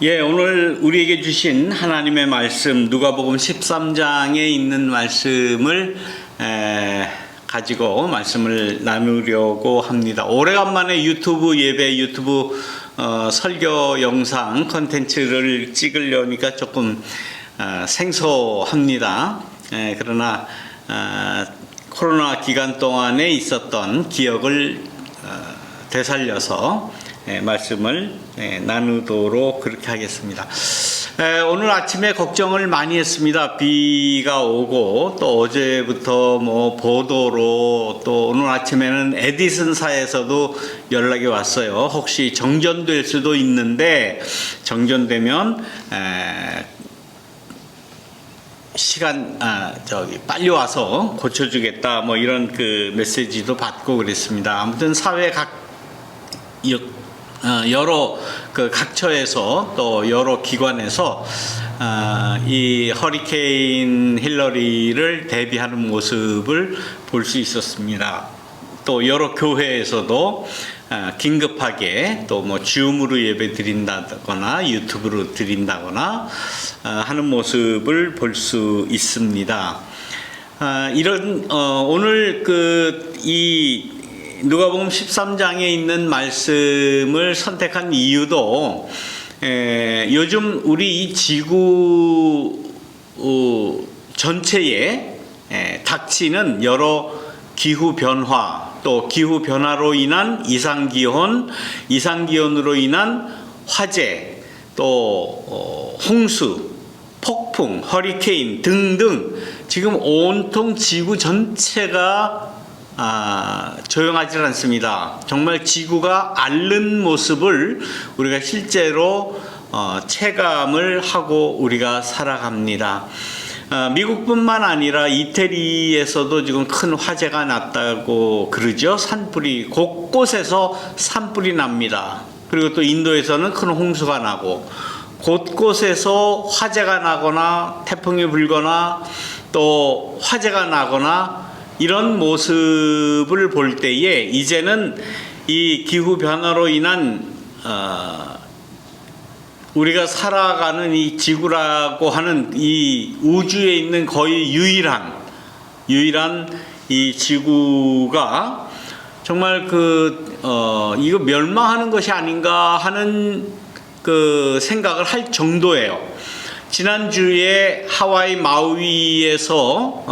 예, 오늘 우리에게 주신 하나님의 말씀, 누가복음 13장에 있는 말씀을 가지고 말씀을 나누려고 합니다. 오래간만에 유튜브 예배, 유튜브 설교 영상 컨텐츠를 찍으려니까 조금 생소합니다. 그러나 코로나 기간 동안에 있었던 기억을 되살려서 말씀을 나누도록 그렇게 하겠습니다. 오늘 아침에 걱정을 많이 했습니다. 비가 오고 또 어제부터 보도로 또 오늘 아침에는 에디슨사에서도 연락이 왔어요. 혹시 정전될 수도 있는데 정전되면 빨리 와서 고쳐주겠다 이런 그 메시지도 받고 그랬습니다. 아무튼 사회 여러 그 각처에서 또 여러 기관에서 이 허리케인 힐러리를 대비하는 모습을 볼 수 있었습니다. 또 여러 교회에서도 긴급하게 또 줌으로 예배 드린다거나 유튜브로 드린다거나 하는 모습을 볼 수 있습니다. 이런 오늘 이 누가복음 13장에 있는 말씀을 선택한 이유도 요즘 우리 이 지구 전체에 닥치는 여러 기후 변화, 또 기후 변화로 인한 이상기온으로 인한 화재, 또 홍수, 폭풍, 허리케인 등등 지금 온통 지구 전체가 조용하지 않습니다. 정말 지구가 앓는 모습을 우리가 실제로 체감을 하고 우리가 살아갑니다. 미국뿐만 아니라 이태리에서도 지금 큰 화재가 났다고 그러죠. 산불이 곳곳에서 산불이 납니다. 그리고 또 인도에서는 큰 홍수가 나고 곳곳에서 화재가 나거나 태풍이 불거나 또 화재가 나거나 이런 모습을 볼 때에 이제는 이 기후 변화로 인한 우리가 살아가는 이 지구라고 하는 이 우주에 있는 거의 유일한 이 지구가 정말 이거 멸망하는 것이 아닌가 하는 그 생각을 할 정도예요. 지난주에 하와이 마우이에서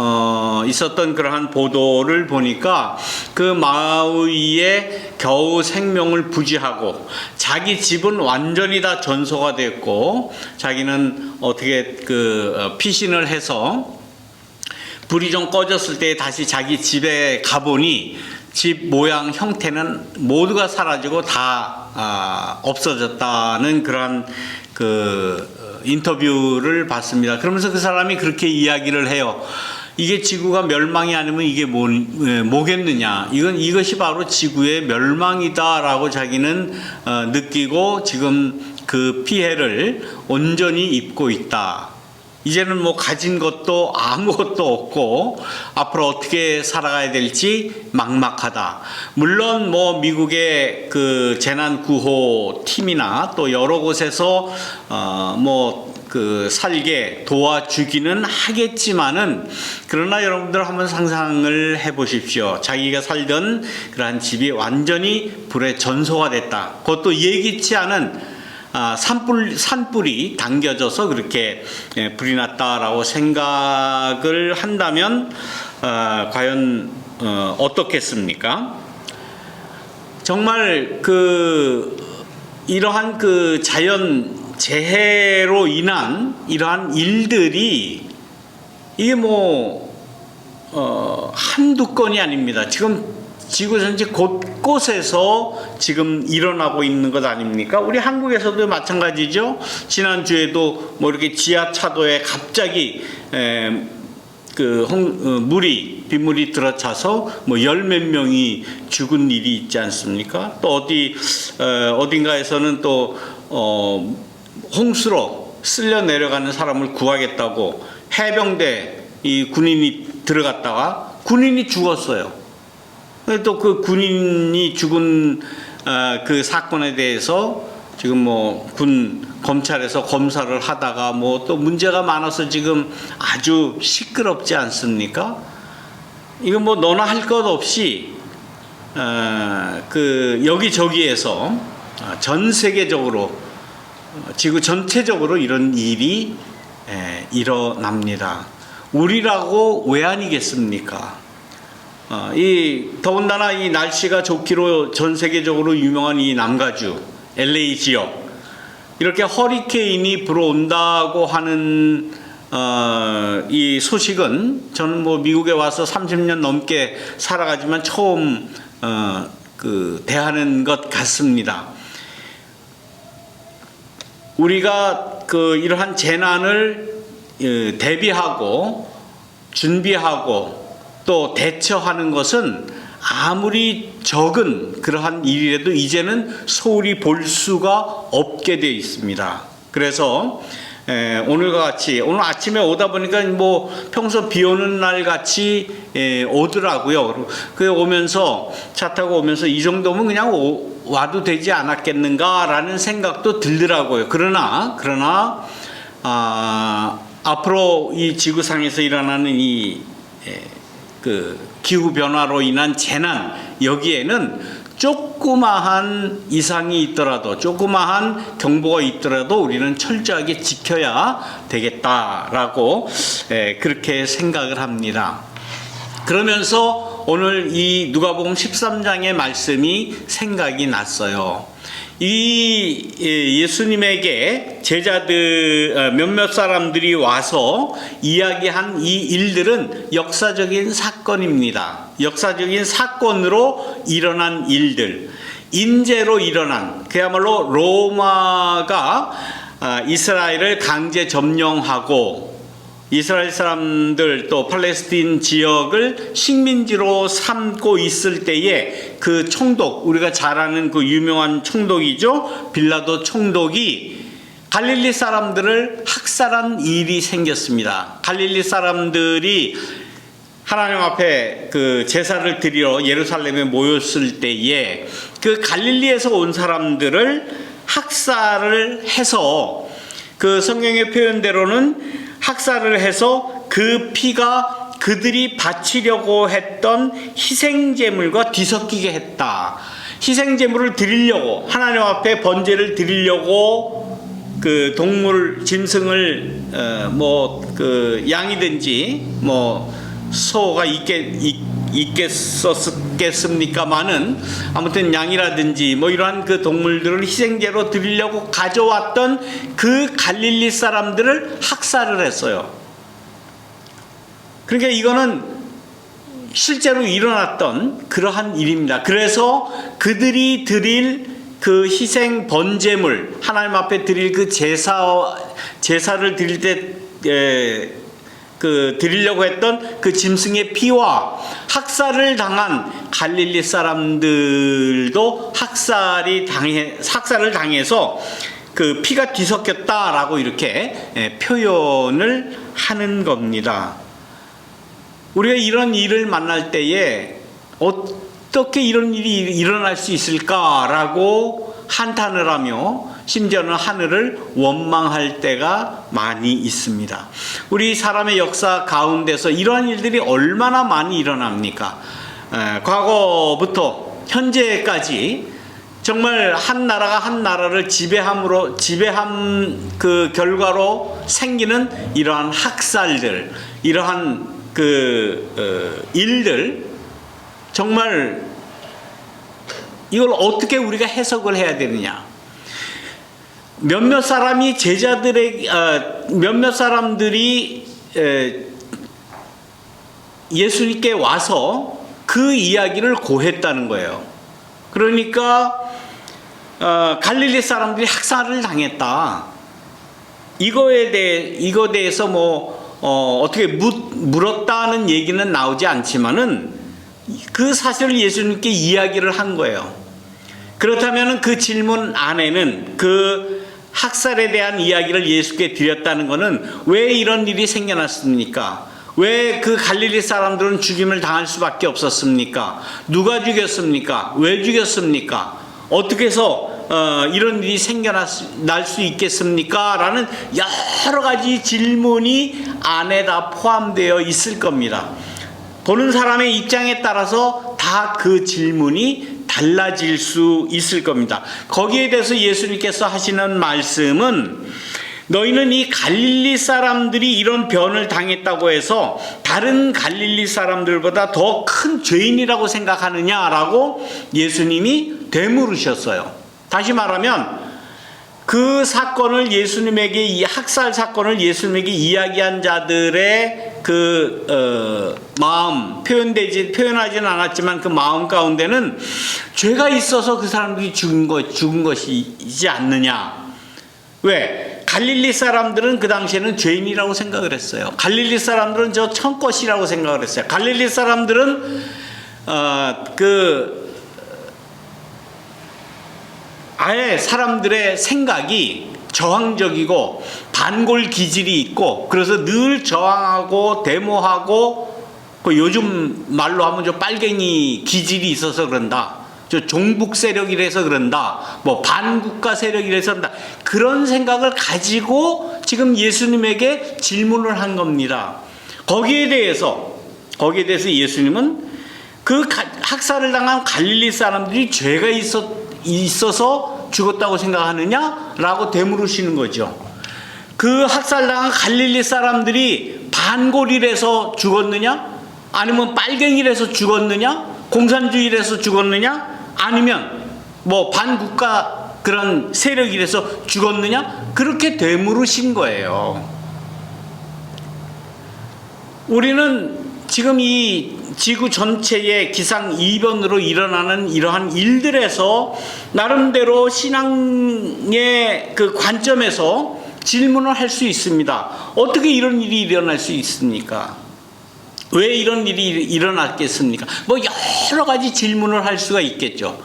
있었던 그러한 보도를 보니까 그 마우이에 겨우 생명을 부지하고 자기 집은 완전히 다 전소가 됐고 자기는 어떻게 피신을 해서 불이 좀 꺼졌을 때 다시 자기 집에 가보니 집 모양 형태는 모두가 사라지고 다 없어졌다는 그러한 인터뷰를 봤습니다. 그러면서 그 사람이 그렇게 이야기를 해요. 이게 지구가 멸망이 아니면 이게 뭐겠느냐. 이것이 바로 지구의 멸망이다라고 자기는 느끼고 지금 그 피해를 온전히 입고 있다. 이제는 가진 것도 아무것도 없고 앞으로 어떻게 살아가야 될지 막막하다. 물론 미국의 그 재난구호 팀이나 또 여러 곳에서 살게 도와주기는 하겠지만은 그러나 여러분들 한번 상상을 해 보십시오. 자기가 살던 그러한 집이 완전히 불에 전소가 됐다. 그것도 예기치 않은 산불이 당겨져서 그렇게 불이 났다라고 생각을 한다면 과연 어떻겠습니까? 정말 이러한 자연 재해로 인한 이러한 일들이 이게 한두 건이 아닙니다. 지금 지구 전체 곳곳에서 지금 일어나고 있는 것 아닙니까? 우리 한국에서도 마찬가지죠. 지난주에도 이렇게 지하차도에 갑자기 빗물이 들어차서 열 몇 명이 죽은 일이 있지 않습니까? 또 어딘가에서는 또 홍수로 쓸려 내려가는 사람을 구하겠다고 해병대 이 군인이 들어갔다가 군인이 죽었어요. 또 그 군인이 죽은 그 사건에 대해서 지금 뭐 군 검찰에서 검사를 하다가 뭐 또 문제가 많아서 지금 아주 시끄럽지 않습니까? 이거 뭐 너나 할 것 없이 그 여기저기에서 전 세계적으로 지구 전체적으로 이런 일이 일어납니다. 우리라고 왜 아니겠습니까? 이 더군다나 이 날씨가 좋기로 전 세계적으로 유명한 이 남가주 LA 지역 이렇게 허리케인이 불어온다고 하는 이 소식은 저는 뭐 미국에 와서 30년 넘게 살아가지만 처음 대하는 것 같습니다. 우리가 이러한 재난을 대비하고 준비하고 또 대처하는 것은 아무리 적은 그러한 일이라도 이제는 소홀히 볼 수가 없게 되어 있습니다. 그래서 오늘과 같이 오늘 아침에 오다 보니까 뭐 평소 비 오는 날 같이 오더라고요. 그 오면서 차 타고 오면서 이 정도면 그냥 와도 되지 않았겠는가라는 생각도 들더라고요. 그러나 앞으로 이 지구상에서 일어나는 이 기후 변화로 인한 재난 여기에는 조그마한 이상이 있더라도 조그마한 경보가 있더라도 우리는 철저하게 지켜야 되겠다라고 그렇게 생각을 합니다. 그러면서 오늘 이 누가복음 13장의 말씀이 생각이 났어요. 이 예수님에게 제자들 몇몇 사람들이 와서 이야기한 이 일들은 역사적인 사건입니다. 역사적인 사건으로 일어난 일들, 인재로 일어난 그야말로 로마가 이스라엘을 강제 점령하고 이스라엘 사람들 또 팔레스틴 지역을 식민지로 삼고 있을 때에 그 총독, 우리가 잘 아는 그 유명한 총독이죠. 빌라도 총독이 갈릴리 사람들을 학살한 일이 생겼습니다. 갈릴리 사람들이 하나님 앞에 그 제사를 드리러 예루살렘에 모였을 때에 그 갈릴리에서 온 사람들을 학살을 해서 그 성경의 표현대로는 학살을 해서 그 피가 그들이 바치려고 했던 희생제물과 뒤섞이게 했다. 희생제물을 드리려고 하나님 앞에 번제를 드리려고 그 동물 짐승을 양이든지 소가 있겠습니까마는 아무튼 양이라든지 이러한 그 동물들을 희생제로 드리려고 가져왔던 그 갈릴리 사람들을 학살을 했어요. 그러니까 이거는 실제로 일어났던 그러한 일입니다. 그래서 그들이 드릴 그 희생 번제물 하나님 앞에 드릴 그 제사를 드릴 때 드리려고 했던 그 짐승의 피와 학살을 당한 갈릴리 사람들도 학살을 당해서 그 피가 뒤섞였다라고 이렇게 표현을 하는 겁니다. 우리가 이런 일을 만날 때에 어떻게 이런 일이 일어날 수 있을까라고 한탄을 하며 심지어는 하늘을 원망할 때가 많이 있습니다. 우리 사람의 역사 가운데서 이러한 일들이 얼마나 많이 일어납니까? 과거부터 현재까지 정말 한 나라가 한 나라를 지배한 그 결과로 생기는 이러한 학살들, 이러한 일들, 정말 이걸 어떻게 우리가 해석을 해야 되느냐? 몇몇 사람들이 예수님께 와서 그 이야기를 고했다는 거예요. 그러니까 갈릴리 사람들이 학살을 당했다. 이거에 대해서 어떻게 물었다는 얘기는 나오지 않지만은 그 사실을 예수님께 이야기를 한 거예요. 그렇다면 그 질문 안에는 그 학살에 대한 이야기를 예수께 드렸다는 것은 왜 이런 일이 생겨났습니까? 왜 그 갈릴리 사람들은 죽임을 당할 수밖에 없었습니까? 누가 죽였습니까? 왜 죽였습니까? 어떻게 해서 이런 일이 생겨날 수 있겠습니까? 라는 여러 가지 질문이 안에 다 포함되어 있을 겁니다. 보는 사람의 입장에 따라서 다 그 질문이 달라질 수 있을 겁니다. 거기에 대해서 예수님께서 하시는 말씀은 너희는 이 갈릴리 사람들이 이런 변을 당했다고 해서 다른 갈릴리 사람들보다 더 큰 죄인이라고 생각하느냐라고 예수님이 되물으셨어요. 다시 말하면 그 사건을 예수님에게, 이 학살 사건을 예수님에게 이야기한 자들의 마음, 표현하지는 않았지만 그 마음 가운데는 죄가 있어서 그 사람들이 죽은 것이지 않느냐. 왜? 갈릴리 사람들은 그 당시에는 죄인이라고 생각을 했어요. 갈릴리 사람들은 저 천것이라고 생각을 했어요. 갈릴리 사람들은 아예 사람들의 생각이 저항적이고 반골 기질이 있고, 그래서 늘 저항하고 데모하고, 요즘 말로 하면 저 빨갱이 기질이 있어서 그런다, 저 종북 세력이라서 그런다, 뭐 반국가 세력이라서 그런다, 그런 생각을 가지고 지금 예수님에게 질문을 한 겁니다. 거기에 대해서 예수님은 그 학살을 당한 갈릴리 사람들이 죄가 있어서 죽었다고 생각하느냐라고 되물으시는 거죠. 그 학살당한 갈릴리 사람들이 반골이라서 죽었느냐? 아니면 빨갱이라서 죽었느냐? 공산주의라서 죽었느냐? 아니면 뭐 반국가 그런 세력이라서 죽었느냐? 그렇게 되물으신 거예요. 우리는 지금 이 지구 전체의 기상 이변으로 일어나는 이러한 일들에서 나름대로 신앙의 그 관점에서 질문을 할 수 있습니다. 어떻게 이런 일이 일어날 수 있습니까? 왜 이런 일이 일어났겠습니까? 뭐 여러 가지 질문을 할 수가 있겠죠.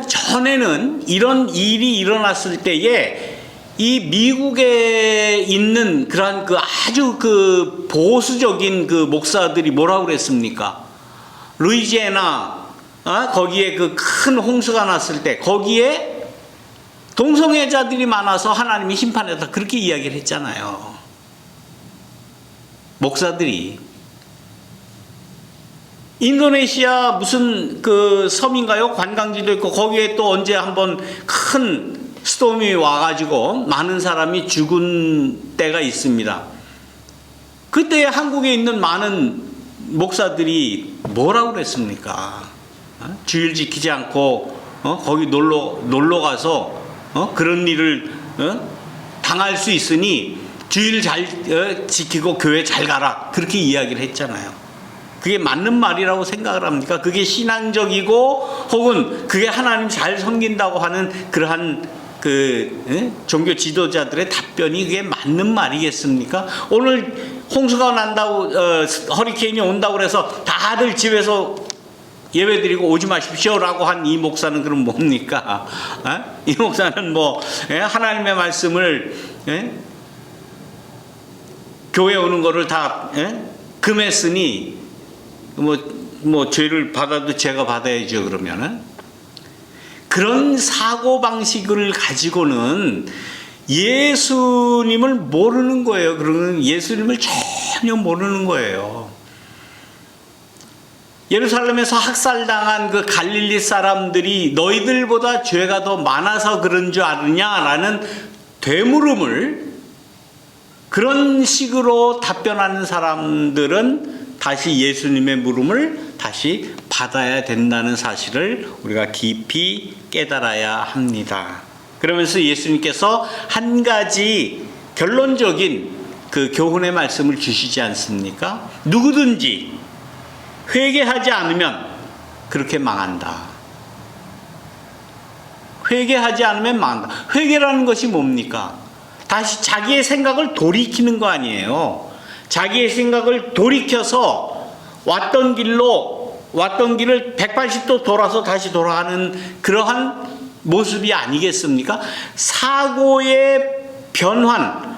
전에는 이런 일이 일어났을 때에 이 미국에 있는 그러한 아주 보수적인 목사들이 뭐라고 그랬습니까? 루이지애나, 거기에 큰 홍수가 났을 때 거기에 동성애자들이 많아서 하나님이 심판했다, 그렇게 이야기를 했잖아요. 목사들이. 인도네시아 무슨 섬인가요? 관광지도 있고 거기에 또 언제 한번 큰 스톰이 와가지고 많은 사람이 죽은 때가 있습니다. 그때 한국에 있는 많은 목사들이 뭐라고 그랬습니까? 주일 지키지 않고 거기 놀러 가서 그런 일을 당할 수 있으니 주일 잘 지키고 교회 잘 가라, 그렇게 이야기를 했잖아요. 그게 맞는 말이라고 생각을 합니까? 그게 신앙적이고 혹은 그게 하나님 잘 섬긴다고 하는 그러한 종교 지도자들의 답변이 그게 맞는 말이겠습니까? 오늘 홍수가 난다고, 허리케인이 온다고 그래서 다들 집에서 예배드리고 오지 마십시오라고 한 이 목사는 그럼 뭡니까? 이 목사는 하나님의 말씀을, 교회 오는 거를 다 금했으니 죄를 받아도 제가 받아야죠, 그러면은. 그런 사고방식을 가지고는 예수님을 모르는 거예요. 그러면 예수님을 전혀 모르는 거예요. 예루살렘에서 학살당한 그 갈릴리 사람들이 너희들보다 죄가 더 많아서 그런 줄 아느냐라는 되물음을, 그런 식으로 답변하는 사람들은 다시 예수님의 물음을 다시 받아야 된다는 사실을 우리가 깊이 깨달아야 합니다. 그러면서 예수님께서 한 가지 결론적인 교훈의 말씀을 주시지 않습니까? 누구든지 회개하지 않으면 그렇게 망한다. 회개하지 않으면 망한다. 회개라는 것이 뭡니까? 다시 자기의 생각을 돌이키는 거 아니에요. 자기의 생각을 돌이켜서 왔던 길을 180도 돌아서 다시 돌아가는 그러한 모습이 아니겠습니까? 사고의 변환,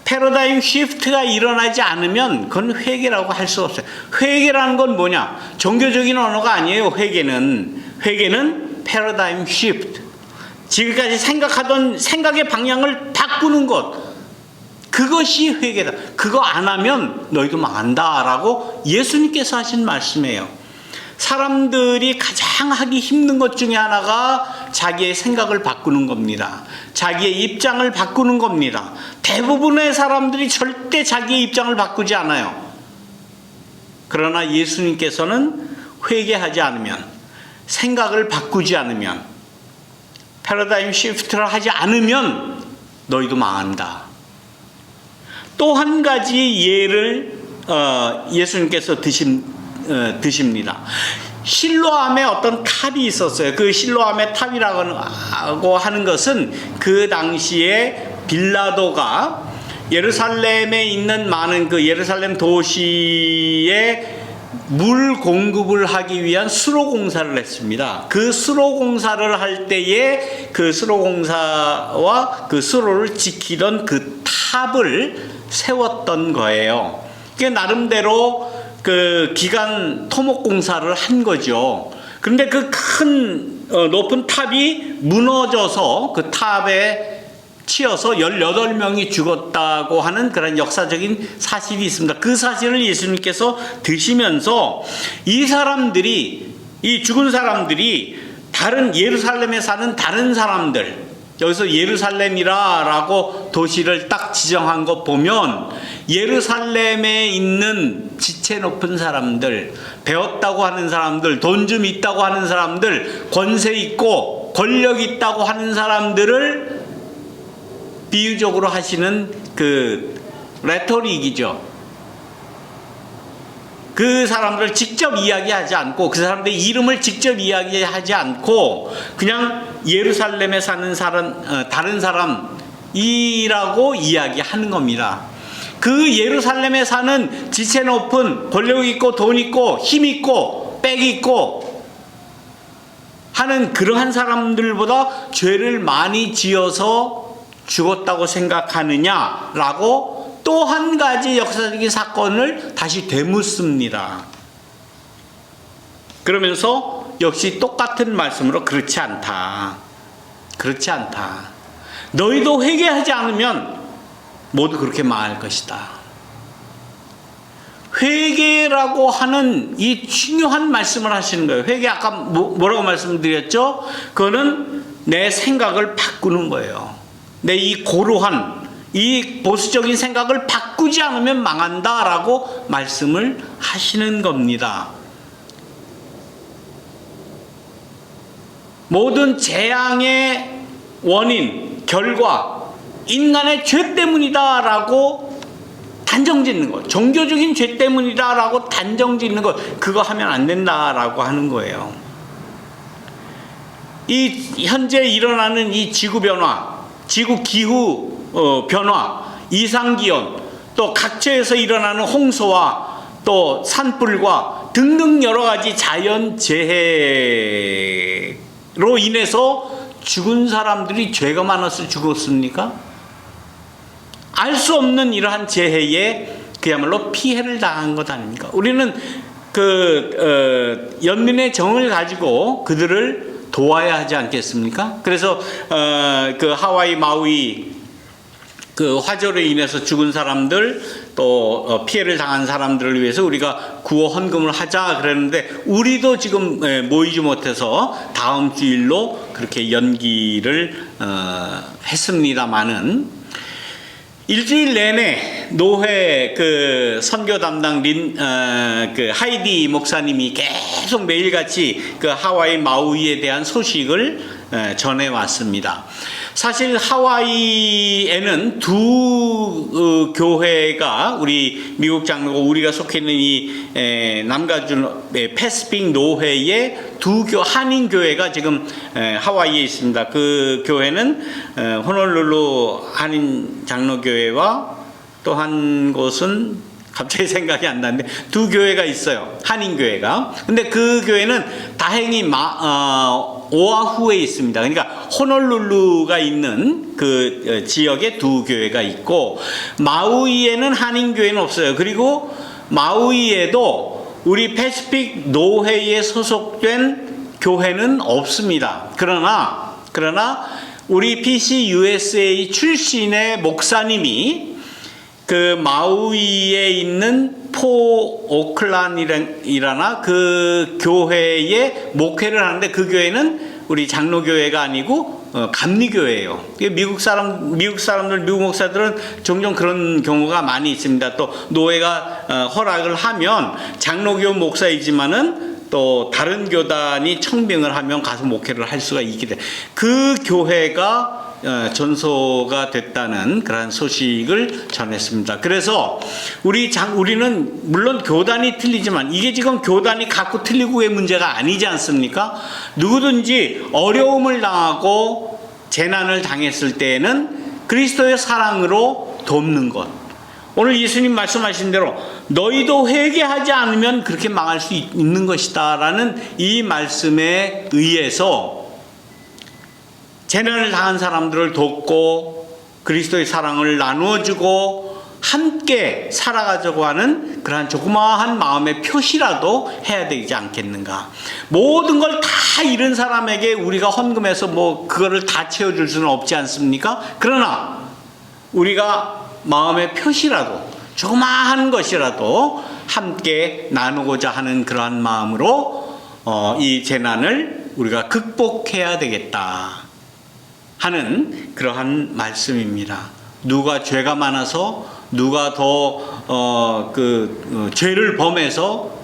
패러다임 시프트가 일어나지 않으면 그건 회개라고 할 수 없어요. 회개라는 건 뭐냐? 종교적인 언어가 아니에요. 회개는 패러다임 shift. 지금까지 생각하던 생각의 방향을 바꾸는 것. 그것이 회개다. 그거 안 하면 너희도 망한다라고 예수님께서 하신 말씀이에요. 사람들이 가장 하기 힘든 것 중에 하나가 자기의 생각을 바꾸는 겁니다. 자기의 입장을 바꾸는 겁니다. 대부분의 사람들이 절대 자기의 입장을 바꾸지 않아요. 그러나 예수님께서는 회개하지 않으면, 생각을 바꾸지 않으면, 패러다임 시프트를 하지 않으면 너희도 망한다. 또 한 가지 예를 예수님께서 드십니다. 실로암에 어떤 탑이 있었어요. 그 실로암의 탑이라고 하는 것은 그 당시에 빌라도가 예루살렘에 있는 많은 그 예루살렘 도시에 물 공급을 하기 위한 수로 공사를 했습니다. 그 수로 공사를 할 때에 그 수로 공사와 그 수로를 지키던 그 탑을 세웠던 거예요. 그게 나름대로 그 기간 토목 공사를 한 거죠. 그런데 그 큰 높은 탑이 무너져서 그 탑에 치여서 18명이 죽었다고 하는 그런 역사적인 사실이 있습니다. 그 사실을 예수님께서 드시면서 이 사람들이, 이 죽은 사람들이 다른 예루살렘에 사는 다른 사람들, 여기서 예루살렘이라고 도시를 딱 지정한 거 보면 예루살렘에 있는 지체 높은 사람들, 배웠다고 하는 사람들, 돈 좀 있다고 하는 사람들, 권세 있고 권력 있다고 하는 사람들을 비유적으로 하시는 그 레토릭이죠. 그 사람들을 직접 이야기하지 않고, 그 사람들의 이름을 직접 이야기하지 않고 그냥 예루살렘에 사는 사람, 다른 사람이라고 이야기하는 겁니다. 그 예루살렘에 사는 지체 높은, 권력 있고 돈 있고 힘 있고 빽 있고 하는 그러한 사람들보다 죄를 많이 지어서 죽었다고 생각하느냐라고 또 한 가지 역사적인 사건을 다시 되묻습니다. 그러면서 역시 똑같은 말씀으로 그렇지 않다. 그렇지 않다. 너희도 회개하지 않으면 모두 그렇게 망할 것이다. 회개라고 하는 이 중요한 말씀을 하시는 거예요. 회개 아까 뭐라고 말씀드렸죠? 그거는 내 생각을 바꾸는 거예요. 내 이 고루한, 이 보수적인 생각을 바꾸지 않으면 망한다라고 말씀을 하시는 겁니다. 모든 재앙의 원인, 결과, 인간의 죄 때문이다라고 단정짓는 것, 종교적인 죄 때문이다라고 단정짓는 것, 그거 하면 안 된다라고 하는 거예요. 이 현재 일어나는 이 지구 변화, 지구 기후 변화, 이상기온, 또 각처에서 일어나는 홍수와 또 산불과 등등 여러 가지 자연재해로 인해서 죽은 사람들이 죄가 많아서 죽었습니까? 알 수 없는 이러한 재해에 그야말로 피해를 당한 것 아닙니까? 우리는 연민의 정을 가지고 그들을 도와야 하지 않겠습니까? 그래서 그 하와이 마우이 그 화재로 인해서 죽은 사람들, 또 피해를 당한 사람들을 위해서 우리가 구호 헌금을 하자 그랬는데, 우리도 지금 모이지 못해서 다음 주일로 그렇게 연기를 했습니다마는, 일주일 내내 노회 그 선교 담당 그 하이디 목사님이 계속 매일같이 그 하와이 마우이에 대한 소식을 전해 왔습니다. 사실 하와이에는 두 교회가, 우리 미국 장로고 우리가 속해 있는 이 남가주 패시픽 노회의 한인 교회가 지금 하와이에 있습니다. 그 교회는 호놀룰루 한인 장로교회와 또 한 곳은 갑자기 생각이 안 나는데 두 교회가 있어요. 한인 교회가. 근데 그 교회는 다행히 오아후에 있습니다. 그러니까 호놀룰루가 있는 그 지역에 두 교회가 있고, 마우이에는 한인 교회는 없어요. 그리고 마우이에도 우리 패시픽 노회에 소속된 교회는 없습니다. 그러나 우리 PCUSA 출신의 목사님이 그 마우이에 있는 포 오클란이라나 그 교회에 목회를 하는데, 그 교회는 우리 장로교회가 아니고 감리교회예요. 미국 사람들, 미국 목사들은 종종 그런 경우가 많이 있습니다. 또 노회가 허락을 하면 장로교 목사이지만은 또 다른 교단이 청빙을 하면 가서 목회를 할 수가 있게 돼. 그 교회가 전소가 됐다는 그런 소식을 전했습니다. 그래서 우리는 물론 교단이 틀리지만 이게 지금 교단이 갖고 틀리고의 문제가 아니지 않습니까? 누구든지 어려움을 당하고 재난을 당했을 때에는 그리스도의 사랑으로 돕는 것. 오늘 예수님 말씀하신 대로 너희도 회개하지 않으면 그렇게 망할 수 있는 것이다 라는 이 말씀에 의해서 재난을 당한 사람들을 돕고 그리스도의 사랑을 나누어주고 함께 살아가자고 하는 그러한 조그마한 마음의 표시라도 해야 되지 않겠는가. 모든 걸 다 잃은 사람에게 우리가 헌금해서 뭐 그거를 다 채워줄 수는 없지 않습니까? 그러나 우리가 마음의 표시라도, 조그마한 것이라도 함께 나누고자 하는 그러한 마음으로 이 재난을 우리가 극복해야 되겠다 하는 그러한 말씀입니다. 누가 죄가 많아서, 누가 더 죄를 범해서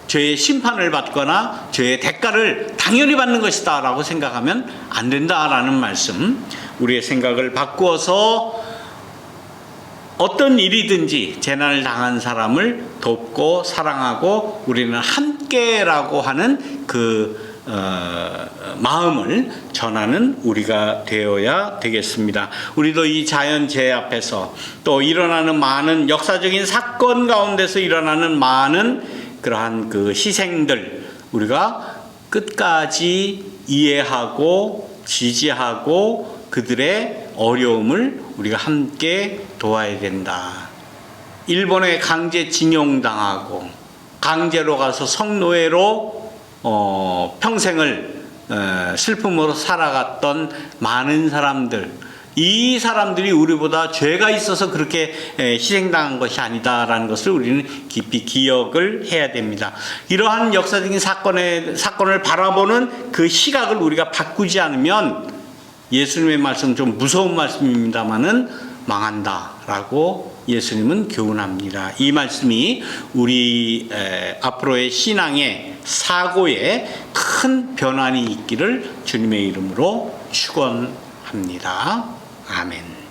죄의 심판을 받거나 죄의 대가를 당연히 받는 것이다 라고 생각하면 안 된다라는 말씀, 우리의 생각을 바꾸어서 어떤 일이든지 재난을 당한 사람을 돕고 사랑하고 우리는 함께라고 하는 그 마음을 전하는 우리가 되어야 되겠습니다. 우리도 이 자연재해 앞에서 또 일어나는 많은 역사적인 사건 가운데서 일어나는 많은 그러한 그 희생들, 우리가 끝까지 이해하고 지지하고 그들의 어려움을 우리가 함께 도와야 된다. 일본에 강제징용당하고 강제로 가서 성노예로 평생을 슬픔으로 살아갔던 많은 사람들, 이 사람들이 우리보다 죄가 있어서 그렇게 희생당한 것이 아니다라는 것을 우리는 깊이 기억을 해야 됩니다. 이러한 역사적인 사건을 바라보는 그 시각을 우리가 바꾸지 않으면 예수님의 말씀, 좀 무서운 말씀입니다만은 망한다라고 예수님은 교훈합니다. 이 말씀이 우리 앞으로의 신앙의 사고에 큰 변환이 있기를 주님의 이름으로 축원합니다. 아멘.